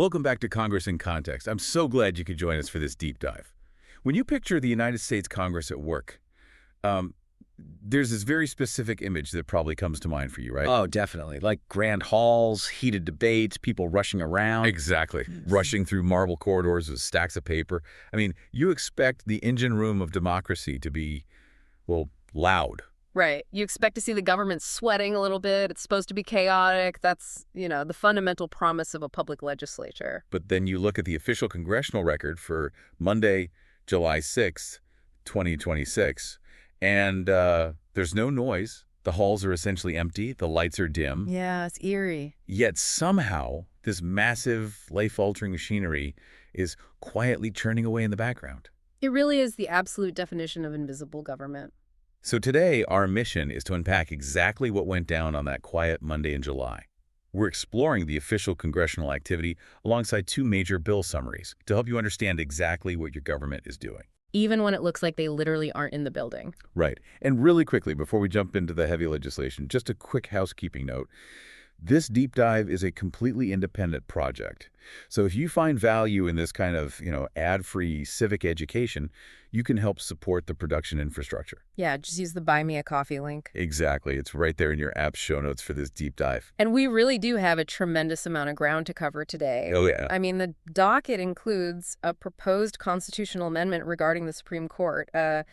Welcome back to Congress in Context. I'm so glad you could join us for this deep dive. When you picture the United States Congress at work, there's this very specific image that probably comes to mind for you, right? Oh, definitely. Like grand halls, heated debates, people rushing around. Exactly. Rushing through marble corridors with stacks of paper. I mean, you expect the engine room of democracy to be, well, loud. Right. You expect to see the government sweating a little bit. It's supposed to be chaotic. That's, the fundamental promise of a public legislature. But then you look at the official congressional record for Monday, July 6th, 2026, and there's no noise. The halls are essentially empty. The lights are dim. Yeah, it's eerie. Yet somehow this massive, life-altering machinery is quietly churning away in the background. It really is the absolute definition of invisible government. So today, our mission is to unpack exactly what went down on that quiet Monday in July. We're exploring the official congressional activity alongside two major bill summaries to help you understand exactly what your government is doing. Even when it looks like they literally aren't in the building. Right. And really quickly, before we jump into the heavy legislation, just a quick housekeeping note. This deep dive is a completely independent project. So if you find value in this kind of, ad-free civic education, you can help support the production infrastructure. Yeah, just use the Buy Me a Coffee link. Exactly. It's right there in your app's show notes for this deep dive. And we really do have a tremendous amount of ground to cover today. Oh, yeah. I mean, the docket includes a proposed constitutional amendment regarding the Supreme Court, a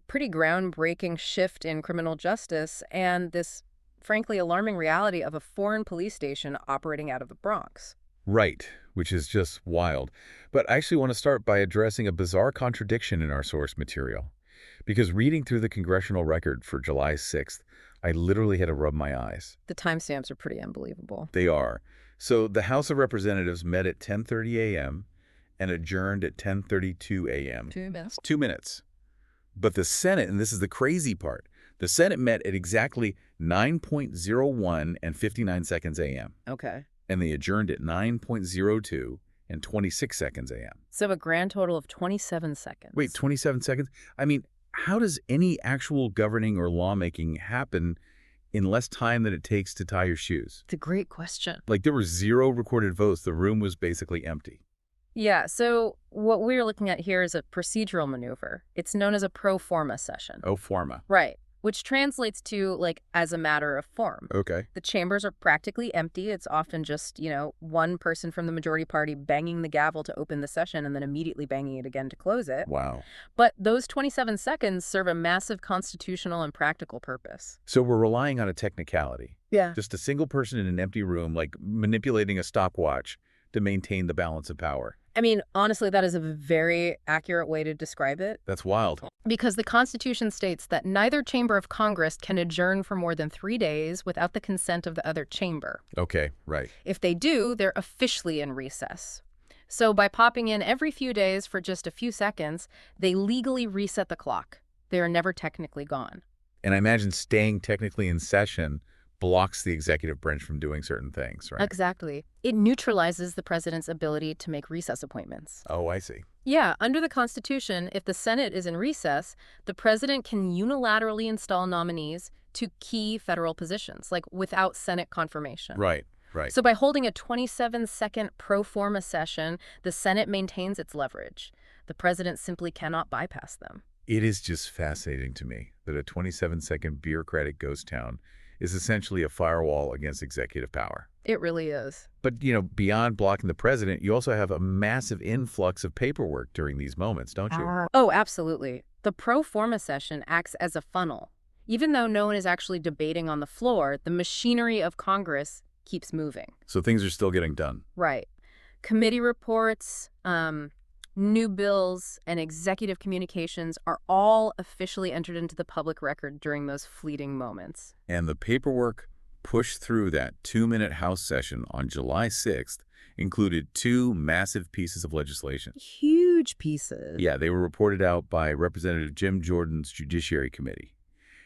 pretty groundbreaking shift in criminal justice, and this frankly alarming reality of a foreign police station operating out of the Bronx. Right, which is just wild. But I actually want to start by addressing a bizarre contradiction in our source material. Because reading through the congressional record for July 6th, I literally had to rub my eyes. The timestamps are pretty unbelievable. They are. So the House of Representatives met at 10:30 a.m. and adjourned at 10:32 a.m. 2 minutes. 2 minutes. But the Senate, and this is the crazy part, the Senate met at exactly 9:01 and 59 seconds a.m. Okay. And they adjourned at 9:02 and 26 seconds a.m. So a grand total of 27 seconds. Wait, 27 seconds? I mean, how does any actual governing or lawmaking happen in less time than it takes to tie your shoes? It's a great question. Like, there were 0 recorded votes. The room was basically empty. Yeah, so what we're looking at here is a procedural maneuver. It's known as a Pro-Forma session. Pro-Forma. Right. Which translates to, as a matter of form. Okay. The chambers are practically empty. It's often just, one person from the majority party banging the gavel to open the session and then immediately banging it again to close it. Wow. But those 27 seconds serve a massive constitutional and practical purpose. So we're relying on a technicality. Yeah. Just a single person in an empty room, manipulating a stopwatch to maintain the balance of power. I mean, honestly, that is a very accurate way to describe it. That's wild. Because the Constitution states that neither chamber of Congress can adjourn for more than 3 days without the consent of the other chamber. Okay, right. If they do, they're officially in recess. So by popping in every few days for just a few seconds, they legally reset the clock. They are never technically gone. And I imagine staying technically in session blocks the executive branch from doing certain things, right? Exactly. It neutralizes the president's ability to make recess appointments. Oh, I see. Yeah, under the Constitution, if the Senate is in recess, the president can unilaterally install nominees to key federal positions, without Senate confirmation. Right, right. So by holding a 27-second pro-forma session, the Senate maintains its leverage. The president simply cannot bypass them. It is just fascinating to me that a 27-second bureaucratic ghost town is essentially a firewall against executive power. It really is. But, beyond blocking the president, you also have a massive influx of paperwork during these moments, don't you? Oh, absolutely. The pro-forma session acts as a funnel. Even though no one is actually debating on the floor, the machinery of Congress keeps moving. So things are still getting done. Right. Committee reports, new bills, and executive communications are all officially entered into the public record during those fleeting moments. And the paperwork pushed through that 2-minute House session on July 6th included 2 massive pieces of legislation. Huge pieces. Yeah, they were reported out by Representative Jim Jordan's Judiciary Committee.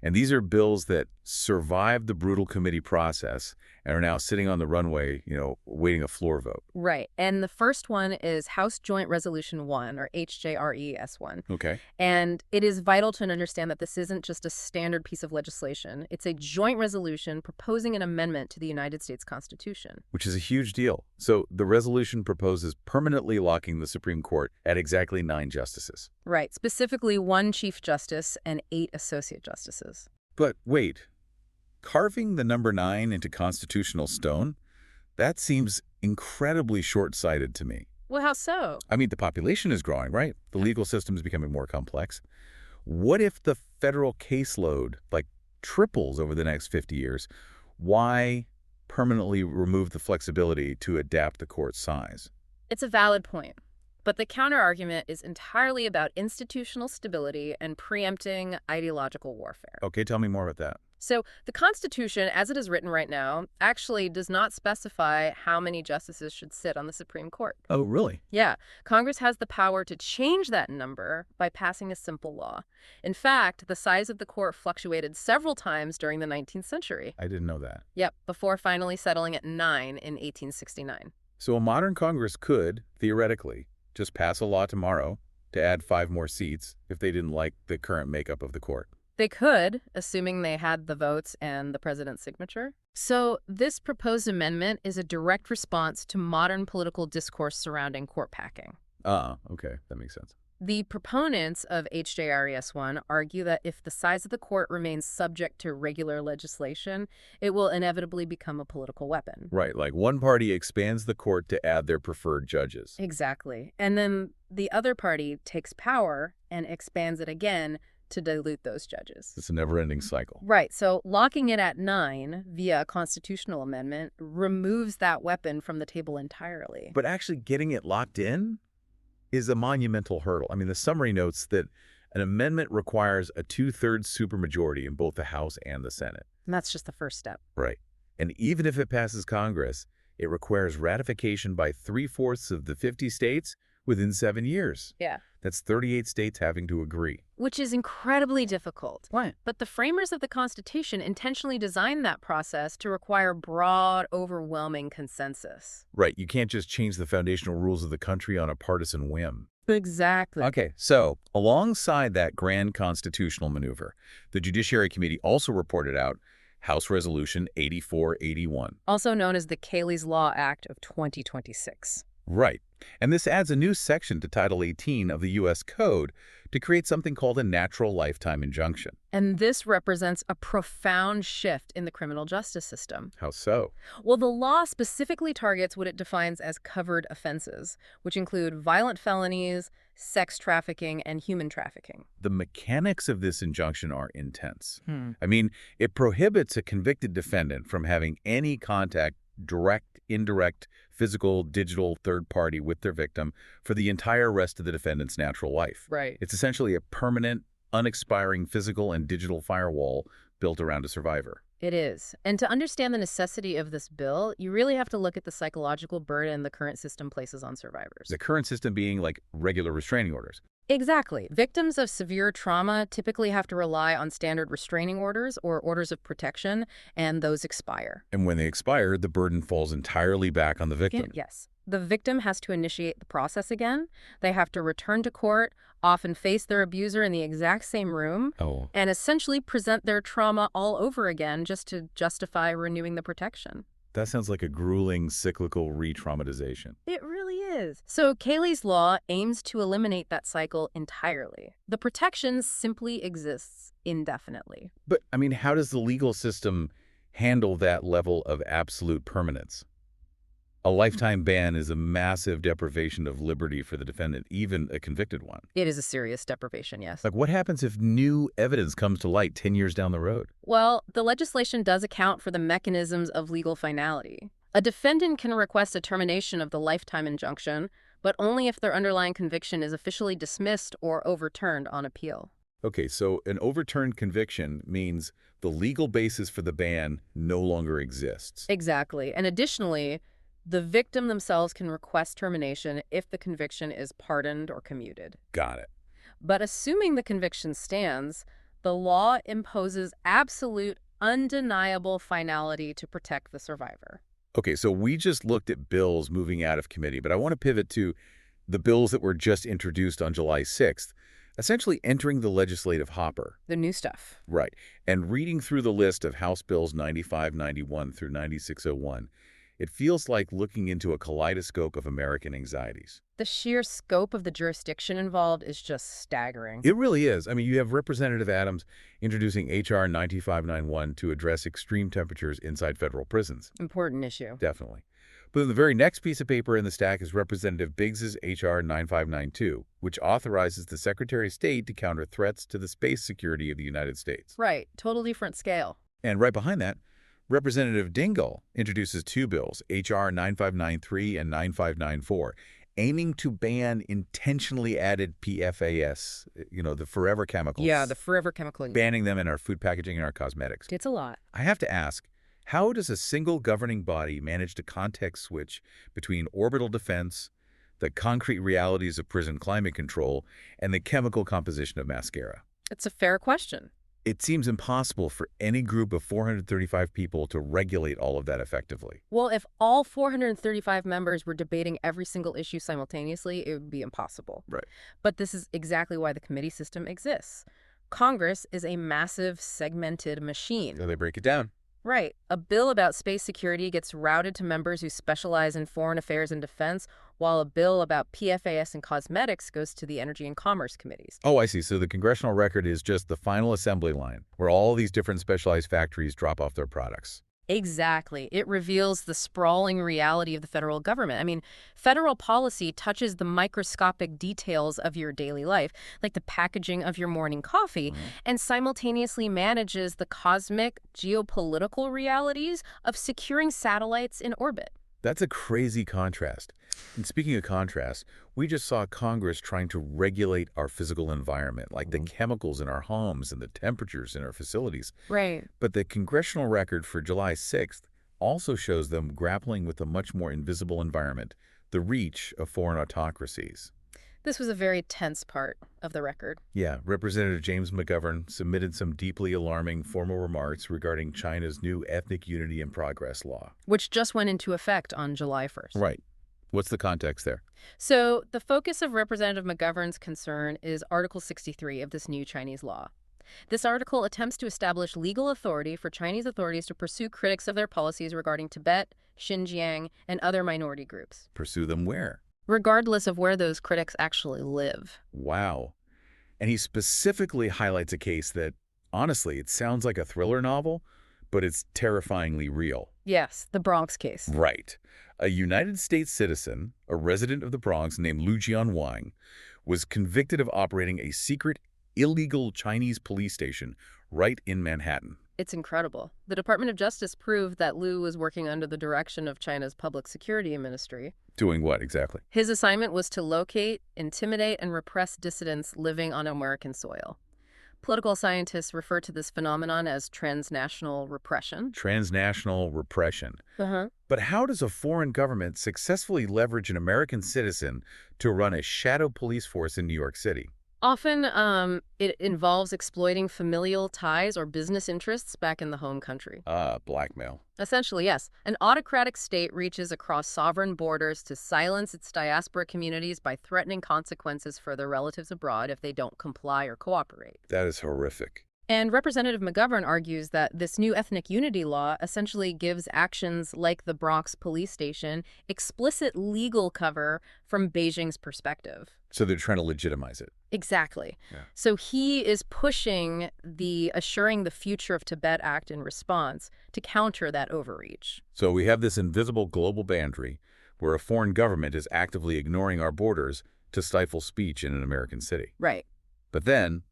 And these are bills that survived the brutal committee process and are now sitting on the runway, waiting a floor vote. Right. And the first one is House Joint Resolution 1, or HJRES1. Okay. And it is vital to understand that this isn't just a standard piece of legislation. It's a joint resolution proposing an amendment to the United States Constitution. Which is a huge deal. So the resolution proposes permanently locking the Supreme Court at exactly 9 justices. Right. Specifically 1 Chief Justice and 8 Associate Justices. But wait, carving the number 9 into constitutional stone? That seems incredibly short-sighted to me. Well, how so? I mean, the population is growing, right? The legal system is becoming more complex. What if the federal caseload, triples over the next 50 years? Why permanently remove the flexibility to adapt the court's size? It's a valid point. But the counterargument is entirely about institutional stability and preempting ideological warfare. Okay, tell me more about that. So the Constitution, as it is written right now, actually does not specify how many justices should sit on the Supreme Court. Oh, really? Yeah, Congress has the power to change that number by passing a simple law. In fact, the size of the court fluctuated several times during the 19th century. I didn't know that. Yep, before finally settling at 9 in 1869. So a modern Congress could, theoretically, just pass a law tomorrow to add 5 more seats if they didn't like the current makeup of the court. They could, assuming they had the votes and the president's signature. So this proposed amendment is a direct response to modern political discourse surrounding court packing. Okay. That makes sense. The proponents of HJRES1 argue that if the size of the court remains subject to regular legislation, it will inevitably become a political weapon. Right, like one party expands the court to add their preferred judges. Exactly. And then the other party takes power and expands it again to dilute those judges. It's a never-ending cycle. Right. So locking it at 9 via a constitutional amendment removes that weapon from the table entirely. But actually getting it locked in is a monumental hurdle. I mean, the summary notes that an amendment requires a 2/3 supermajority in both the House and the Senate. And that's just the first step. Right. And even if it passes Congress, it requires ratification by 3/4 of the 50 states within 7 years. Yeah. That's 38 states having to agree. Which is incredibly difficult. Why? But the framers of the Constitution intentionally designed that process to require broad, overwhelming consensus. Right. You can't just change the foundational rules of the country on a partisan whim. Exactly. Okay, so alongside that grand constitutional maneuver, the Judiciary Committee also reported out House Resolution 8481. Also known as the Kayleigh's Law Act of 2026. Right. And this adds a new section to Title 18 of the U.S. Code to create something called a natural lifetime injunction. And this represents a profound shift in the criminal justice system. How so? Well, the law specifically targets what it defines as covered offenses, which include violent felonies, sex trafficking, and human trafficking. The mechanics of this injunction are intense. I mean, it prohibits a convicted defendant from having any contact, direct, indirect, physical, digital, third party with their victim for the entire rest of the defendant's natural life. Right. It's essentially a permanent, unexpiring physical and digital firewall built around a survivor. It is. And to understand the necessity of this bill, you really have to look at the psychological burden the current system places on survivors. The current system being like regular restraining orders. Exactly. Victims of severe trauma typically have to rely on standard restraining orders or orders of protection, and those expire. And when they expire, the burden falls entirely back on the victim. Yes. The victim has to initiate the process again. They have to return to court, often face their abuser in the exact same room, and essentially present their trauma all over again just to justify renewing the protection. That sounds like a grueling, cyclical re-traumatization. It really is. So Kayleigh's law aims to eliminate that cycle entirely. The protection simply exists indefinitely. But, I mean, how does the legal system handle that level of absolute permanence? A lifetime ban is a massive deprivation of liberty for the defendant, even a convicted one. It is a serious deprivation, yes. Like, what happens if new evidence comes to light 10 years down the road? Well, the legislation does account for the mechanisms of legal finality. A defendant can request a termination of the lifetime injunction, but only if their underlying conviction is officially dismissed or overturned on appeal. Okay, so an overturned conviction means the legal basis for the ban no longer exists. Exactly. And additionally, the victim themselves can request termination if the conviction is pardoned or commuted. Got it. But assuming the conviction stands, The law imposes absolute, undeniable finality to protect the survivor. Okay, so we just looked at bills moving out of committee, but I want to pivot to the bills that were just introduced on July 6th, essentially entering the legislative hopper. The new stuff. Right. And reading through the list of House Bills 9591 through 9601, it feels like looking into a kaleidoscope of American anxieties. The sheer scope of the jurisdiction involved is just staggering. It really is. I mean, you have Representative Adams introducing H.R. 9591 to address extreme temperatures inside federal prisons. Important issue. Definitely. But then the very next piece of paper in the stack is Representative Biggs's H.R. 9592, which authorizes the Secretary of State to counter threats to the space security of the United States. Right. Totally different scale. And right behind that, Representative Dingell introduces two bills, H.R. 9593 and 9594, aiming to ban intentionally added PFAS, the forever chemicals. Yeah, the forever chemical. Banning them in our food packaging and our cosmetics. It's a lot. I have to ask, how does a single governing body manage to context switch between orbital defense, the concrete realities of prison climate control, and the chemical composition of mascara? It's a fair question. It seems impossible for any group of 435 people to regulate all of that effectively. Well, if all 435 members were debating every single issue simultaneously, it would be impossible. Right. But this is exactly why the committee system exists. Congress is a massive, segmented machine. So they break it down. Right. A bill about space security gets routed to members who specialize in foreign affairs and defense, while a bill about PFAS and cosmetics goes to the Energy and Commerce committees. Oh, I see. So the congressional record is just the final assembly line, where all these different specialized factories drop off their products. Exactly. It reveals the sprawling reality of the federal government. I mean, federal policy touches the microscopic details of your daily life, like the packaging of your morning coffee, and simultaneously manages the cosmic geopolitical realities of securing satellites in orbit. That's a crazy contrast. And speaking of contrast, we just saw Congress trying to regulate our physical environment, like the chemicals in our homes and the temperatures in our facilities. Right. But the congressional record for July 6th also shows them grappling with a much more invisible environment, the reach of foreign autocracies. This was a very tense part of the record. Yeah, Representative James McGovern submitted some deeply alarming formal remarks regarding China's new Ethnic Unity and Progress law. Which just went into effect on July 1st. Right. What's the context there? So the focus of Representative McGovern's concern is Article 63 of this new Chinese law. This article attempts to establish legal authority for Chinese authorities to pursue critics of their policies regarding Tibet, Xinjiang, and other minority groups. Pursue them where? Regardless of where those critics actually live. Wow. And he specifically highlights a case that, honestly, it sounds like a thriller novel, but it's terrifyingly real. Yes, the Bronx case. Right. A United States citizen, a resident of the Bronx named Lu Jianwang, was convicted of operating a secret, illegal Chinese police station right in Manhattan. It's incredible. The Department of Justice proved that Liu was working under the direction of China's Public Security Ministry. Doing what exactly? His assignment was to locate, intimidate, and repress dissidents living on American soil. Political scientists refer to this phenomenon as transnational repression. Transnational repression. But how does a foreign government successfully leverage an American citizen to run a shadow police force in New York City? Often, it involves exploiting familial ties or business interests back in the home country. Blackmail. Essentially, yes. An autocratic state reaches across sovereign borders to silence its diaspora communities by threatening consequences for their relatives abroad if they don't comply or cooperate. That is horrific. And Representative McGovern argues that this new ethnic unity law essentially gives actions like the Bronx police station explicit legal cover from Beijing's perspective. So they're trying to legitimize it. Exactly. Yeah. So he is pushing the Assuring the Future of Tibet Act in response to counter that overreach. So we have this invisible global boundary where a foreign government is actively ignoring our borders to stifle speech in an American city. Right. But then,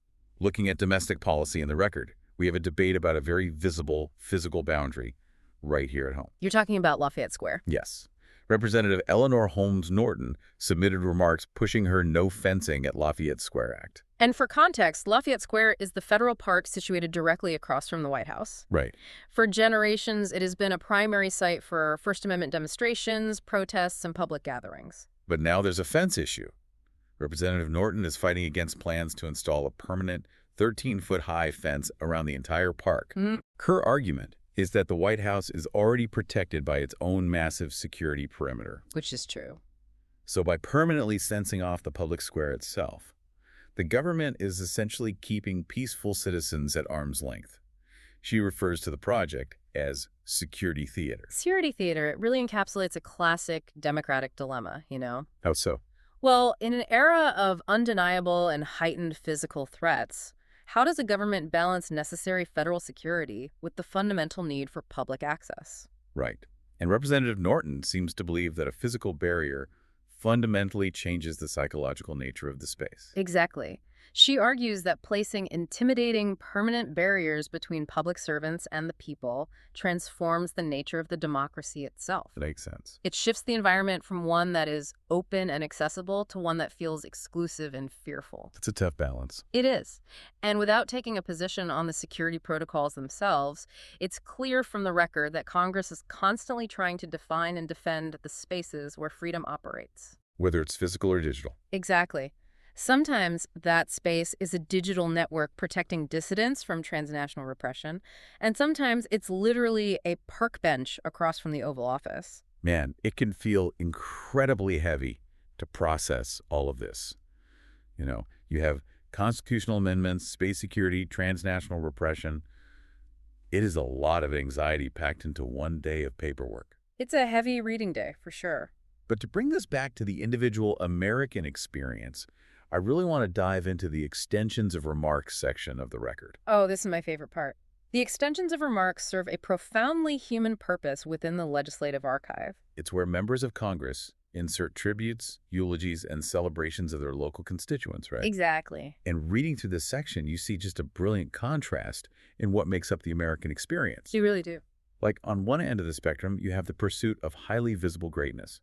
looking at domestic policy in the record, we have a debate about a very visible physical boundary right here at home. You're talking about Lafayette Square. Yes. Representative Eleanor Holmes Norton submitted remarks pushing her no fencing at Lafayette Square Act. And for context, Lafayette Square is the federal park situated directly across from the White House. Right. For generations, it has been a primary site for First Amendment demonstrations, protests, and public gatherings. But now there's a fence issue. Representative Norton is fighting against plans to install a permanent 13-foot-high fence around the entire park. Mm, Her argument is that the White House is already protected by its own massive security perimeter. which is true. So by permanently fencing off the public square itself, the government is essentially keeping peaceful citizens at arm's length. She refers to the project as security theater. Security theater, it really encapsulates a classic democratic dilemma, you know? How so? Well, in an era of undeniable and heightened physical threats, how does a government balance necessary federal security with the fundamental need for public access? Right. And Representative Norton seems to believe that a physical barrier fundamentally changes the psychological nature of the space. Exactly. She argues that placing intimidating permanent barriers between public servants and the people transforms the nature of the democracy itself. That makes sense. It shifts the environment from one that is open and accessible to one that feels exclusive and fearful. It's a tough balance. It is. And without taking a position on the security protocols themselves, it's clear from the record that Congress is constantly trying to define and defend the spaces where freedom operates. Whether it's physical or digital. Exactly. Sometimes that space is a digital network protecting dissidents from transnational repression, and sometimes it's literally a park bench across from the Oval Office. Man, it can feel incredibly heavy to process all of this. You know, you have constitutional amendments, space security, transnational repression. It is a lot of anxiety packed into one day of paperwork. It's a heavy reading day, for sure. But to bring this back to the individual American experience, I really want to dive into the extensions of remarks section of the record. Oh, this is my favorite part. The extensions of remarks serve a profoundly human purpose within the legislative archive. It's where members of Congress insert tributes, eulogies, and celebrations of their local constituents, right? Exactly. And reading through this section, you see just a brilliant contrast in what makes up the American experience. You really do. Like, on one end of the spectrum, you have the pursuit of highly visible greatness.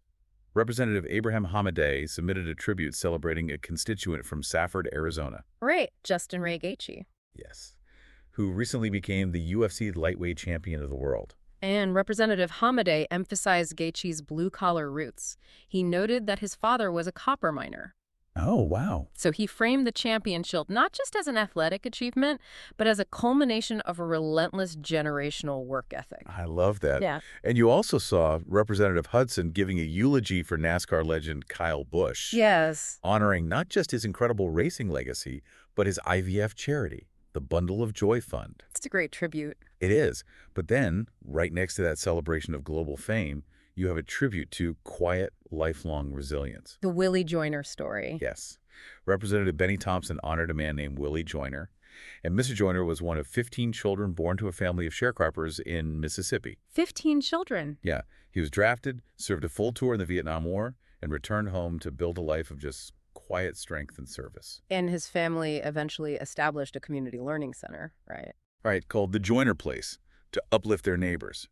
Representative Abraham Hamadeh submitted a tribute celebrating a constituent from Safford, Arizona. Right, Justin Ray Gaethje. Yes. Who recently became the UFC lightweight champion of the world. And Representative Hamadeh emphasized Gaethje's blue-collar roots. He noted that his father was a copper miner. Oh, wow. So he framed the championship not just as an athletic achievement, but as a culmination of a relentless generational work ethic. I love that. Yeah. And you also saw Representative Hudson giving a eulogy for NASCAR legend Kyle Busch. Yes. Honoring not just his incredible racing legacy, but his IVF charity, the Bundle of Joy Fund. It's a great tribute. It is. But then, right next to that celebration of global fame, you have a tribute to quiet, lifelong resilience. The Willie Joyner story. Yes. Representative Benny Thompson honored a man named Willie Joyner, and Mr. Joyner was one of 15 children born to a family of sharecroppers in Mississippi. 15 children. Yeah. He was drafted, served a full tour in the Vietnam War, and returned home to build a life of just quiet strength and service. And his family eventually established a community learning center, right? Right, called the Joyner Place, to uplift their neighbors.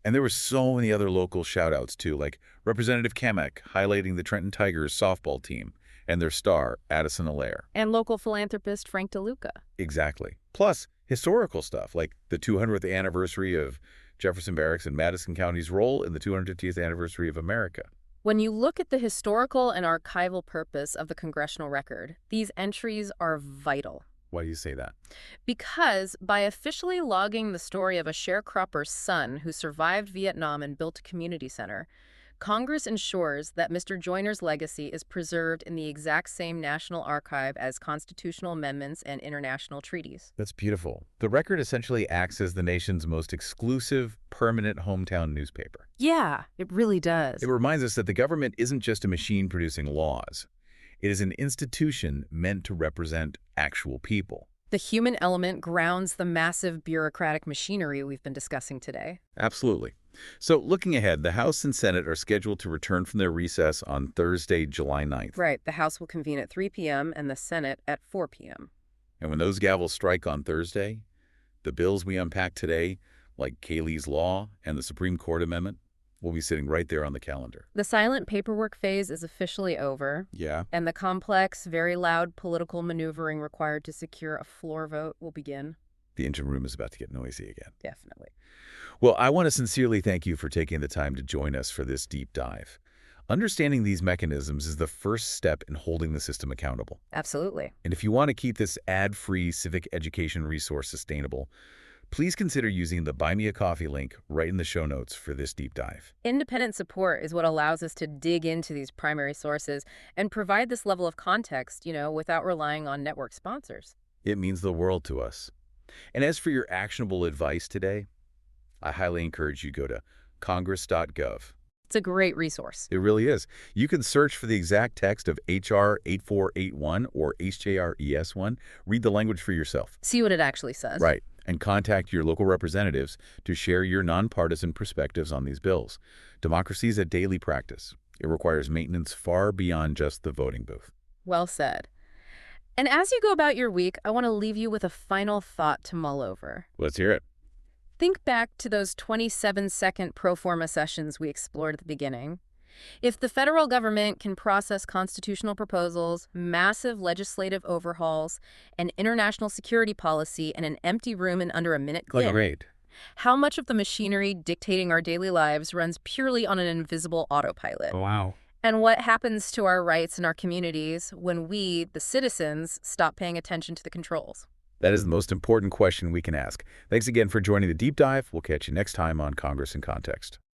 And there were so many other local shout-outs, too, like Representative Kamek highlighting the Trenton Tigers softball team and their star, Addison Allaire. And local philanthropist Frank DeLuca. Exactly. Plus, historical stuff, like the 200th anniversary of Jefferson Barracks and Madison County's role in the 250th anniversary of America. When you look at the historical and archival purpose of the congressional record, these entries are vital. Why do you say that? Because by officially logging the story of a sharecropper's son who survived Vietnam and built a community center, Congress ensures that Mr. Joyner's legacy is preserved in the exact same National Archive as constitutional amendments and international treaties. That's beautiful. The record essentially acts as the nation's most exclusive, permanent hometown newspaper. Yeah, it really does. It reminds us that the government isn't just a machine producing laws. It is an institution meant to represent actual people. The human element grounds the massive bureaucratic machinery we've been discussing today. Absolutely. So looking ahead, the House and Senate are scheduled to return from their recess on Thursday, July 9th. Right. The House will convene at 3 p.m. and the Senate at 4 p.m. And when those gavels strike on Thursday, the bills we unpack today, like Kayleigh's Law and the Supreme Court Amendment, will be sitting right there on the calendar. The silent paperwork phase is officially over. Yeah. And the complex, very loud political maneuvering required to secure a floor vote will begin. The engine room is about to get noisy again. Definitely. Well, I want to sincerely thank you for taking the time to join us for this deep dive. Understanding these mechanisms is the first step in holding the system accountable. Absolutely. And if you want to keep this ad-free civic education resource sustainable, please consider using the Buy Me a Coffee link right in the show notes for this deep dive. Independent support is what allows us to dig into these primary sources and provide this level of context, without relying on network sponsors. It means the world to us. And as for your actionable advice today, I highly encourage you to go to congress.gov. It's a great resource. It really is. You can search for the exact text of H.R. 8481 or HJRES1. Read the language for yourself. See what it actually says. Right. And contact your local representatives to share your nonpartisan perspectives on these bills. Democracy is a daily practice. It requires maintenance far beyond just the voting booth. Well said. And as you go about your week, I want to leave you with a final thought to mull over. Let's hear it. Think back to those 27-second Pro-Forma sessions we explored at the beginning. If the federal government can process constitutional proposals, massive legislative overhauls, and international security policy in an empty room in under a minute click, Great. how much of the machinery dictating our daily lives runs purely on an invisible autopilot? Wow. And what happens to our rights in our communities when we, the citizens, stop paying attention to the controls? That is the most important question we can ask. Thanks again for joining the deep dive. We'll catch you next time on Congress in Context.